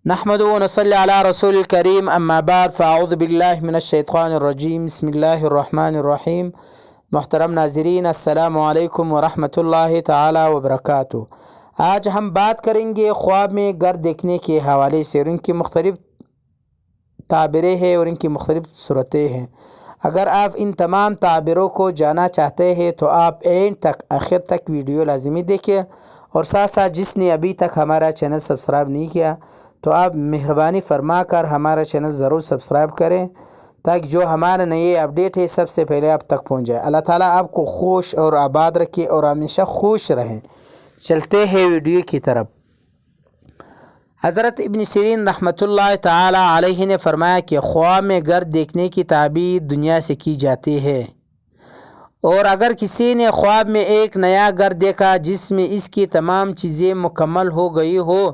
نحمد و نصلی علی رسول الکریم اما بعد فاعوذ باللہ من الشیطان الرجیم بسم اللہ الرحمن الرحیم۔ محترم ناظرین، السلام علیکم ورحمۃ اللہ تعالی وبرکاتہ۔ آج ہم بات کریں گے خواب میں گھر دیکھنے کے حوالے سے، اور ان کی مختلف تعبیریں ہیں اور ان کی مختلف صورتیں ہیں۔ اگر آپ ان تمام تعبیروں کو جانا چاہتے ہیں تو آپ اینڈ تک، آخر تک ویڈیو لازمی دیکھیں، اور ساتھ ساتھ جس نے ابھی تک ہمارا چینل سبسکرائب نہیں کیا تو آپ مہربانی فرما کر ہمارا چینل ضرور سبسکرائب کریں، تاکہ جو ہمارے نئے اپڈیٹ ہے سب سے پہلے آپ تک پہنچ جائے۔ اللہ تعالیٰ آپ کو خوش اور آباد رکھے اور ہمیشہ خوش رہیں۔ چلتے ہیں ویڈیو کی طرف۔ حضرت ابن سیرین رحمۃ اللہ تعالی علیہ نے فرمایا کہ خواب میں گھر دیکھنے کی تعبیر دنیا سے کی جاتی ہے، اور اگر کسی نے خواب میں ایک نیا گھر دیکھا جس میں اس کی تمام چیزیں مکمل ہو گئی ہو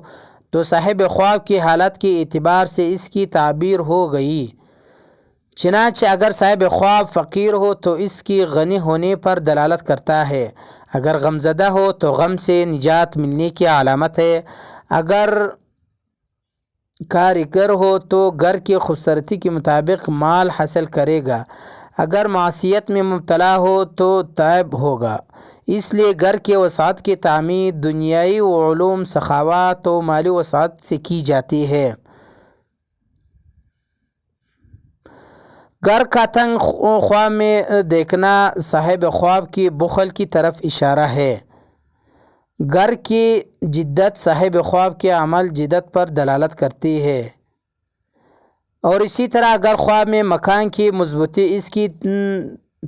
تو صاحب خواب کی حالت کے اعتبار سے اس کی تعبیر ہو گئی۔ چنانچہ اگر صاحب خواب فقیر ہو تو اس کی غنی ہونے پر دلالت کرتا ہے، اگر غمزدہ ہو تو غم سے نجات ملنے کی علامت ہے، اگر کاریگر ہو تو گھر کی خوبصورتی کے مطابق مال حاصل کرے گا، اگر معصیت میں مبتلا ہو تو تائب ہوگا۔ اس لیے گھر کے وسعت کی تعمیر دنیائی علوم، سخاوت و مالی وسعت سے کی جاتی ہے۔ گھر کا تنگ خواب میں دیکھنا صاحب خواب کی بخل کی طرف اشارہ ہے۔ گھر کی جدت صاحب خواب کے عمل جدت پر دلالت کرتی ہے، اور اسی طرح اگر خواب میں مکان کی مضبوطی اس کی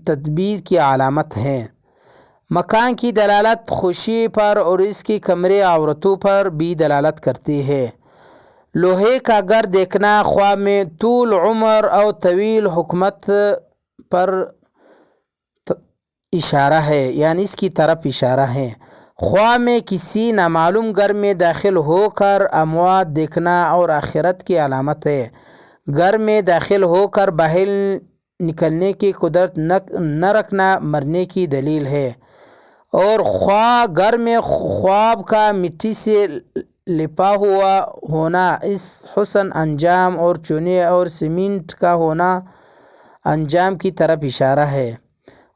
تدبیر کی علامت ہے۔ مکان کی دلالت خوشی پر اور اس کی کمرے عورتوں پر بھی دلالت کرتی ہے۔ لوہے کا گھر دیکھنا خواب میں طول عمر اور طویل حکمت پر اشارہ ہے، یعنی اس کی طرف اشارہ ہے۔ خواب میں کسی نامعلوم گھر میں داخل ہو کر اموات دیکھنا اور آخرت کی علامت ہے۔ گھر میں داخل ہو کر باہر نکلنے کی قدرت نہ رکھنا مرنے کی دلیل ہے، اور گھر میں خواب کا مٹی سے لپا ہوا ہونا اس حسن انجام اور چونے اور سیمنٹ کا ہونا انجام کی طرف اشارہ ہے،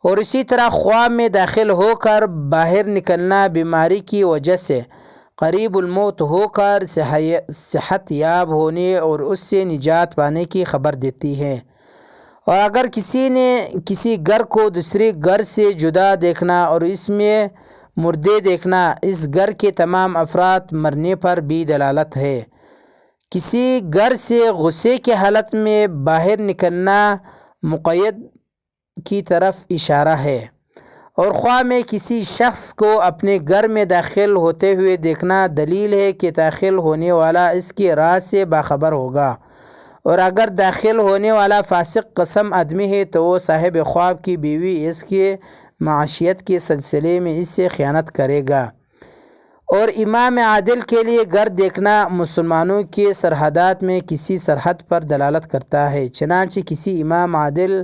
اور اسی طرح خواب میں داخل ہو کر باہر نکلنا بیماری کی وجہ سے قریب الموت ہو کر صحت یاب ہونے اور اس سے نجات پانے کی خبر دیتی ہے۔ اور اگر کسی نے کسی گھر کو دوسرے گھر سے جدا دیکھنا اور اس میں مردے دیکھنا اس گھر کے تمام افراد مرنے پر بھی دلالت ہے۔ کسی گھر سے غصے کی حالت میں باہر نکلنا مقید کی طرف اشارہ ہے، اور خواب میں کسی شخص کو اپنے گھر میں داخل ہوتے ہوئے دیکھنا دلیل ہے کہ داخل ہونے والا اس کے راز سے باخبر ہوگا، اور اگر داخل ہونے والا فاسق قسم آدمی ہے تو وہ صاحب خواب کی بیوی اس کے معاشیت کے سلسلے میں اس سے خیانت کرے گا۔ اور امام عادل کے لیے گھر دیکھنا مسلمانوں کے سرحدات میں کسی سرحد پر دلالت کرتا ہے، چنانچہ کسی امام عادل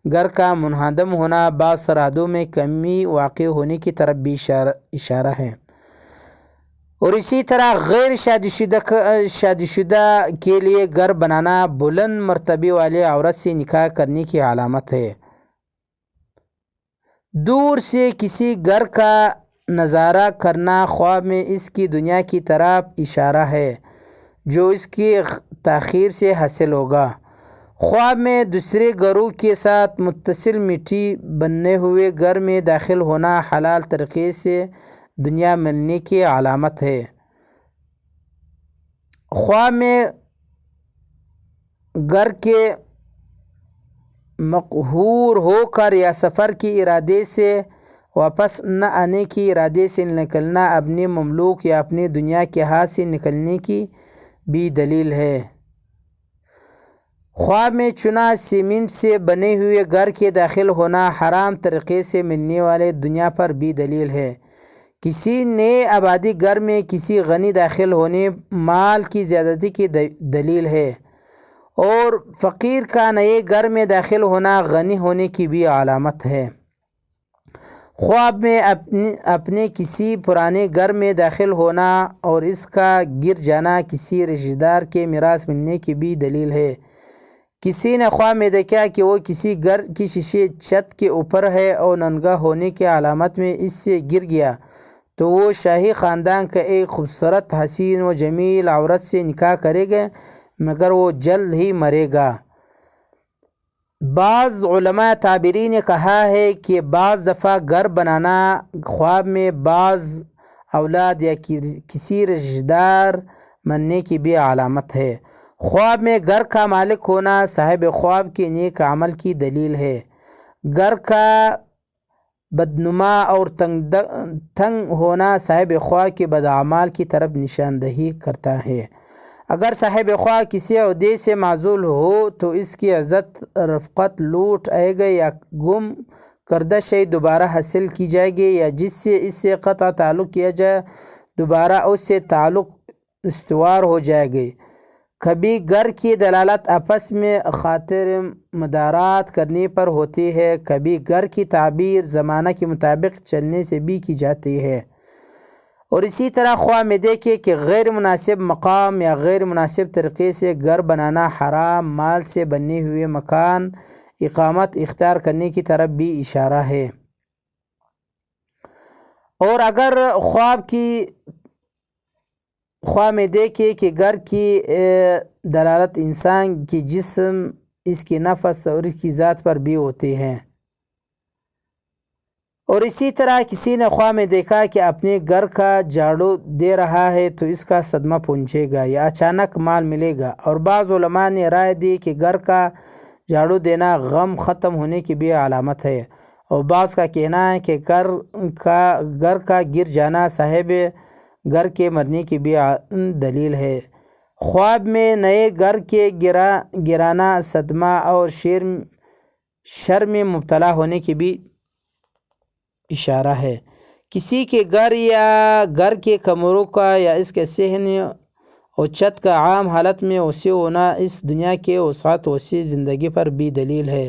گھر کا منہدم ہونا بعض سرحدوں میں کمی واقع ہونے کی طرف بھی اشارہ ہے، اور اسی طرح غیر شادی شدہ کے لیے گھر بنانا بلند مرتبے والے عورت سے نکاح کرنے کی علامت ہے۔ دور سے کسی گھر کا نظارہ کرنا خواب میں اس کی دنیا کی طرف اشارہ ہے جو اس کی تاخیر سے حاصل ہوگا۔ خواب میں دوسرے گھروں کے ساتھ متصل مٹی بنے ہوئے گھر میں داخل ہونا حلال طریقے سے دنیا ملنے کی علامت ہے۔ خواب میں گھر کے مقہور ہو کر یا سفر کے ارادے سے واپس نہ آنے کے ارادے سے نکلنا اپنے مملوک یا اپنے دنیا کے ہاتھ سے نکلنے کی بھی دلیل ہے۔ خواب میں چونا سیمنٹ سے بنے ہوئے گھر کے داخل ہونا حرام طریقے سے ملنے والے دنیا پر بھی دلیل ہے۔ کسی نئے آبادی گھر میں کسی غنی داخل ہونے مال کی زیادتی کی دلیل ہے، اور فقیر کا نئے گھر میں داخل ہونا غنی ہونے کی بھی علامت ہے۔ خواب میں اپنے کسی پرانے گھر میں داخل ہونا اور اس کا گر جانا کسی رشتہ دار کے میراث ملنے کی بھی دلیل ہے۔ کسی نے خواب میں دیکھا کہ وہ کسی گھر کی شیشے چھت کے اوپر ہے اور ننگا ہونے کی علامت میں اس سے گر گیا تو وہ شاہی خاندان کا ایک خوبصورت حسین و جمیل عورت سے نکاح کرے گا، مگر وہ جلد ہی مرے گا۔ بعض علماء تعبیری نے کہا ہے کہ بعض دفعہ گھر بنانا خواب میں بعض اولاد یا کسی رشتہ دار مرنے کی بھی علامت ہے۔ خواب میں گھر کا مالک ہونا صاحب خواب کے نیک عمل کی دلیل ہے۔ گھر کا بدنما اور تنگ ہونا صاحب خواب کے بداعمال کی طرف نشاندہی کرتا ہے۔ اگر صاحب خواب کسی عہدے سے معزول ہو تو اس کی عزت رفقت لوٹ آئے گا یا گم کردہ شے دوبارہ حاصل کی جائے گی، یا جس سے اس سے قطع تعلق کیا جائے دوبارہ اس سے تعلق استوار ہو جائے گی۔ کبھی گھر کی دلالت آپس میں خاطر مدارات کرنے پر ہوتی ہے، کبھی گھر کی تعبیر زمانہ کے مطابق چلنے سے بھی کی جاتی ہے۔ اور اسی طرح خواب میں دیکھے کہ غیر مناسب مقام یا غیر مناسب طریقے سے گھر بنانا حرام مال سے بنے ہوئے مکان اقامت اختیار کرنے کی طرف بھی اشارہ ہے۔ اور اگر خواب میں دیکھے کہ گھر کی دلالت انسان کی جسم، اس کی نفس اور اس کی ذات پر بھی ہوتی ہے۔ اور اسی طرح کسی نے خواب میں دیکھا کہ اپنے گھر کا جھاڑو دے رہا ہے تو اس کا صدمہ پہنچے گا یا اچانک مال ملے گا۔ اور بعض علماء نے رائے دی کہ گھر کا جھاڑو دینا غم ختم ہونے کی بھی علامت ہے، اور بعض کا کہنا ہے کہ گھر کا گر جانا صاحب گھر کے مرنے کی بھی دلیل ہے۔ خواب میں نئے گھر کے گرانا صدمہ اور شر میں مبتلا ہونے کی بھی اشارہ ہے۔ کسی کے گھر یا گھر کے کمروں کا یا اس کے صحن اور چھت کا عام حالت میں وسیع ہونا اس دنیا کے وسعت وسیع زندگی پر بھی دلیل ہے۔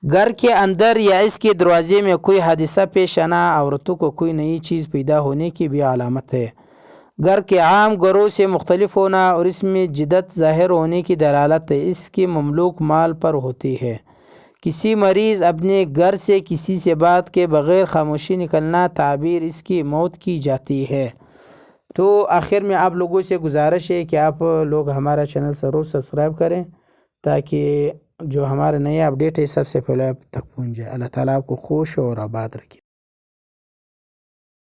گھر کے اندر یا اس کے دروازے میں کوئی حادثہ پیش آنا عورتوں کو کوئی نئی چیز پیدا ہونے کی بھی علامت ہے۔ گھر کے عام گھروں سے مختلف ہونا اور اس میں جدت ظاہر ہونے کی دلالت ہے، اس کی مملوک مال پر ہوتی ہے۔ کسی مریض اپنے گھر سے کسی سے بات کے بغیر خاموشی نکلنا تعبیر اس کی موت کی جاتی ہے۔ تو آخر میں آپ لوگوں سے گزارش ہے کہ آپ لوگ ہمارا چینل ضرور سبسکرائب کریں تاکہ جو ہمارے نئے اپڈیٹ ہے سب سے پہلے آپ تک پہنچ جائے۔ اللہ تعالیٰ آپ کو خوش اور آباد رکھے۔